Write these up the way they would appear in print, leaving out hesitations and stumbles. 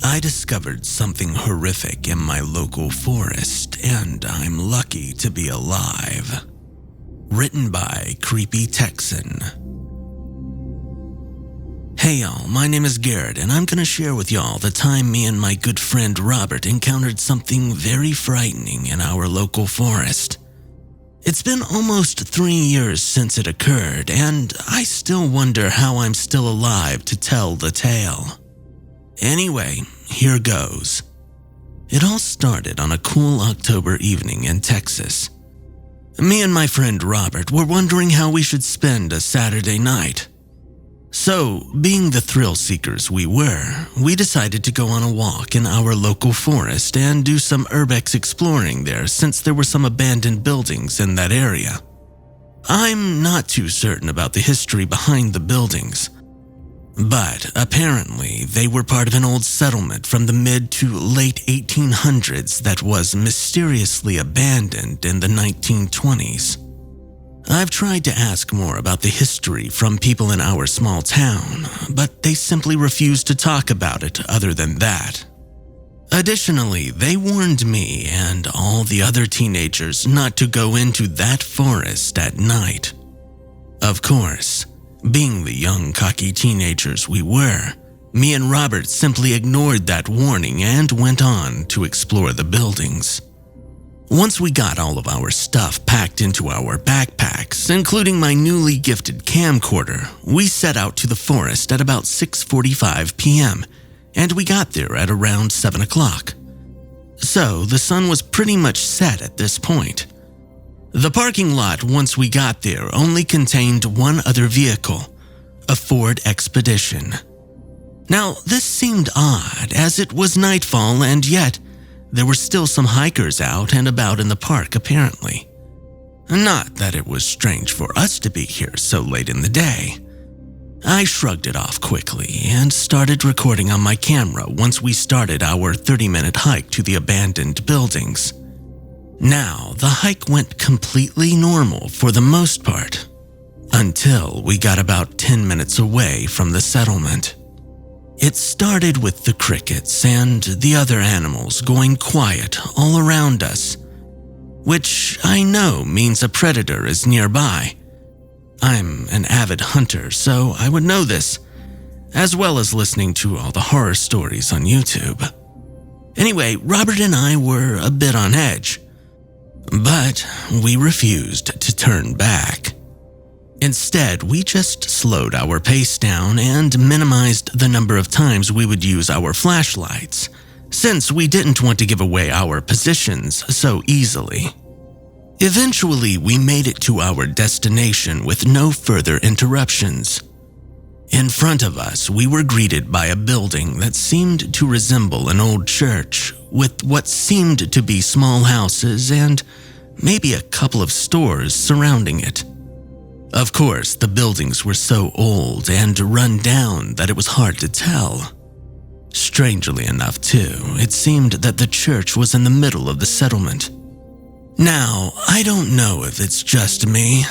I discovered something horrific in my local forest, and I'm lucky to be alive. Written by KreepyTexan. Hey y'all, my name is Garrett, and I'm gonna share with y'all the time me and my good friend Robert encountered something very frightening in our local forest. It's been almost 3 years since it occurred, and I still wonder how I'm still alive to tell the tale. Anyway, here goes. It all started on a cool October evening in Texas. Me and my friend Robert were wondering how we should spend a Saturday night. So, being the thrill seekers we were, we decided to go on a walk in our local forest and do some urbex exploring there since there were some abandoned buildings in that area. I'm not too certain about the history behind the buildings, but apparently they were part of an old settlement from the mid to late 1800s that was mysteriously abandoned in the 1920s. I've tried to ask more about the history from people in our small town, but they simply refuse to talk about it other than that. Additionally, they warned me and all the other teenagers not to go into that forest at night. Of course, being the young, cocky teenagers we were, me and Robert simply ignored that warning and went on to explore the buildings. Once we got all of our stuff packed into our backpacks, including my newly gifted camcorder, we set out to the forest at about 6:45 p.m., and we got there at around 7 o'clock. So the sun was pretty much set at this point. The parking lot once we got there only contained one other vehicle, a Ford Expedition. Now, this seemed odd as it was nightfall and yet there were still some hikers out and about in the park apparently. Not that it was strange for us to be here so late in the day. I shrugged it off quickly and started recording on my camera once we started our 30-minute hike to the abandoned buildings. Now, the hike went completely normal for the most part, until we got about 10 minutes away from the settlement. It started with the crickets and the other animals going quiet all around us, which I know means a predator is nearby. I'm an avid hunter, so I would know this, as well as listening to all the horror stories on YouTube. Anyway, Robert and I were a bit on edge, but we refused to turn back. Instead, we just slowed our pace down and minimized the number of times we would use our flashlights, since we didn't want to give away our positions so easily. Eventually, we made it to our destination with no further interruptions. In front of us, we were greeted by a building that seemed to resemble an old church, with what seemed to be small houses and maybe a couple of stores surrounding it. Of course, the buildings were so old and run down that it was hard to tell. Strangely enough, too, it seemed that the church was in the middle of the settlement. Now, I don't know if it's just me,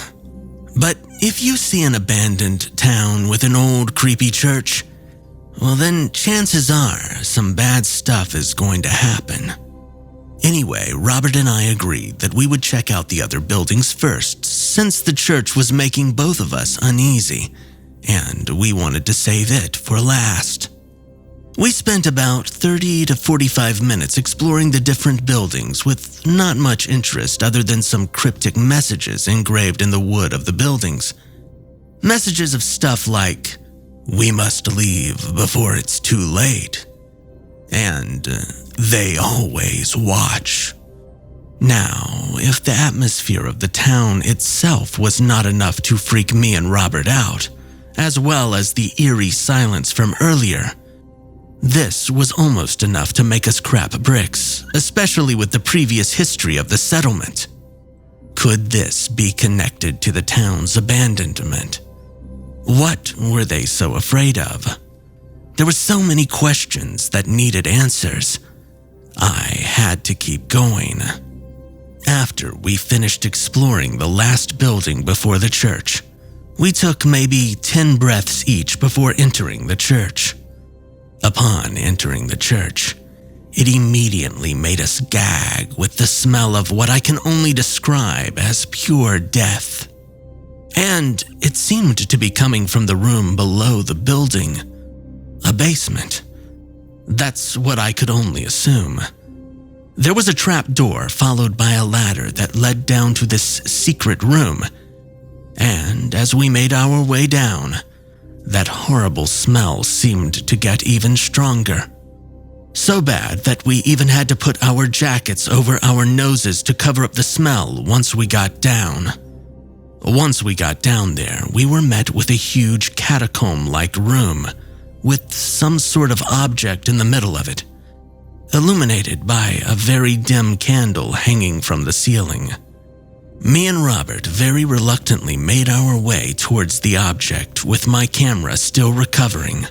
but if you see an abandoned town with an old, creepy church, well then chances are some bad stuff is going to happen. Anyway, Robert and I agreed that we would check out the other buildings first, since the church was making both of us uneasy, and we wanted to save it for last. We spent about 30 to 45 minutes exploring the different buildings with not much interest other than some cryptic messages engraved in the wood of the buildings. Messages of stuff like, "We must leave before it's too late," and "They always watch." Now, if the atmosphere of the town itself was not enough to freak me and Robert out, as well as the eerie silence from earlier, this was almost enough to make us crap bricks, especially with the previous history of the settlement. Could this be connected to the town's abandonment? What were they so afraid of? There were so many questions that needed answers. I had to keep going. After we finished exploring the last building before the church, we took maybe 10 breaths each before entering the church. Upon entering the church, it immediately made us gag with the smell of what I can only describe as pure death. And it seemed to be coming from the room below the building, a basement. That's what I could only assume. There was a trap door followed by a ladder that led down to this secret room, and as we made our way down, that horrible smell seemed to get even stronger. So bad that we even had to put our jackets over our noses to cover up the smell once we got down. Once we got down there, we were met with a huge catacomb-like room with some sort of object in the middle of it, illuminated by a very dim candle hanging from the ceiling. Me and Robert very reluctantly made our way towards the object with my camera still recovering,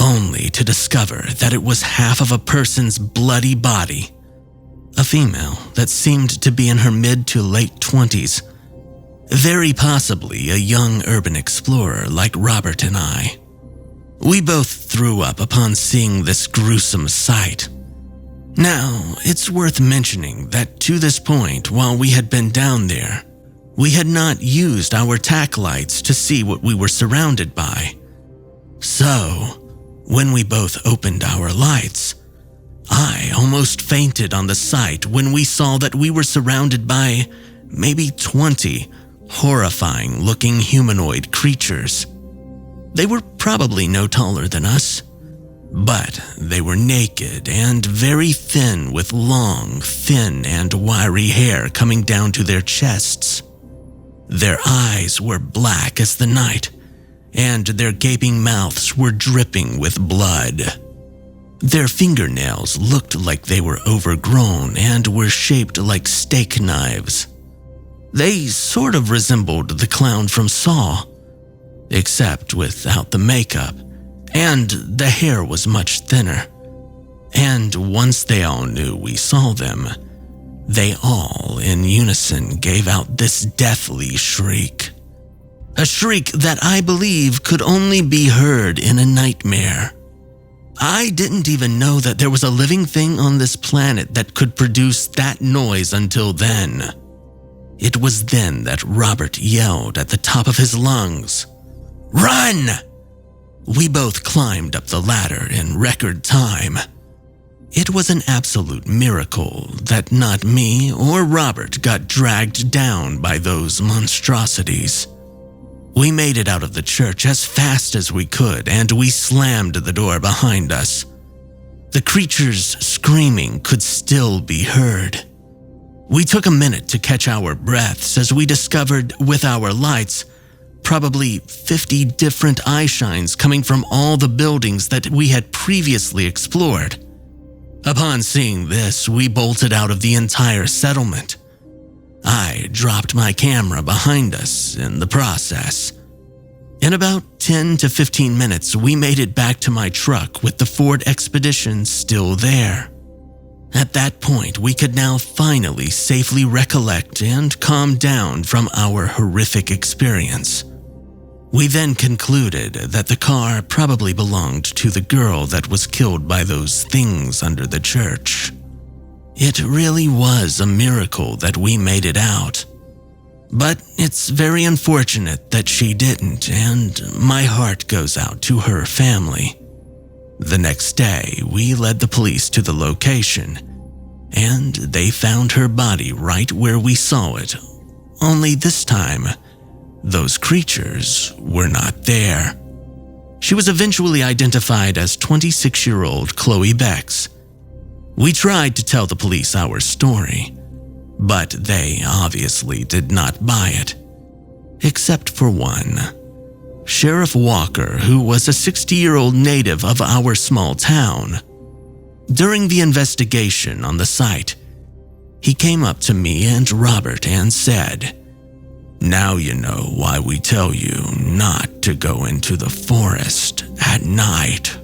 only to discover that it was half of a person's bloody body, a female that seemed to be in her mid to late 20s, very possibly a young urban explorer like Robert and I. We both threw up upon seeing this gruesome sight. Now, it's worth mentioning that to this point, while we had been down there, we had not used our tack lights to see what we were surrounded by. So, when we both opened our lights, I almost fainted on the sight when we saw that we were surrounded by maybe 20 horrifying-looking humanoid creatures. They were probably no taller than us, but they were naked and very thin with long, thin and wiry hair coming down to their chests. Their eyes were black as the night, and their gaping mouths were dripping with blood. Their fingernails looked like they were overgrown and were shaped like steak knives. They sort of resembled the clown from Saw, except without the makeup, and the hair was much thinner. And once they all knew we saw them, they all in unison gave out this deathly shriek. A shriek that I believe could only be heard in a nightmare. I didn't even know that there was a living thing on this planet that could produce that noise until then. It was then that Robert yelled at the top of his lungs, "Run!" We both climbed up the ladder in record time. It was an absolute miracle that not me or Robert got dragged down by those monstrosities. We made it out of the church as fast as we could, and we slammed the door behind us. The creatures screaming could still be heard. We took a minute to catch our breaths as we discovered, with our lights, probably 50 different eye shines coming from all the buildings that we had previously explored. Upon seeing this, we bolted out of the entire settlement. I dropped my camera behind us in the process. In about 10 to 15 minutes, we made it back to my truck with the Ford Expedition still there. At that point, we could now finally safely recollect and calm down from our horrific experience. We then concluded that the car probably belonged to the girl that was killed by those things under the church. It really was a miracle that we made it out. But it's very unfortunate that she didn't, and my heart goes out to her family. The next day, we led the police to the location, and they found her body right where we saw it. Only this time, those creatures were not there. She was eventually identified as 26-year-old Chloe Bex. We tried to tell the police our story, but they obviously did not buy it. Except for one. Sheriff Walker, who was a 60-year-old native of our small town. During the investigation on the site, he came up to me and Robert and said, "Now you know why we tell you not to go into the forest at night."